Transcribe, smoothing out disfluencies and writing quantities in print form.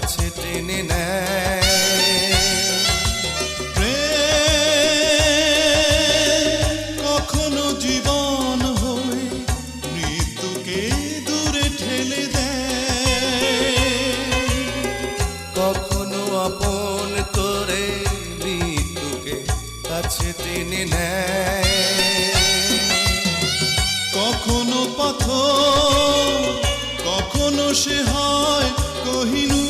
কাছে টেনে নেয়। কখনো জীবন হয়ে মৃত্যুকে দূরে ঠেলে দেয়, কখনো আপন করে মৃত্যুকে কাছে টেনে নেয়। কখনো পাথর, কখনো সে হয় কোহিনূর।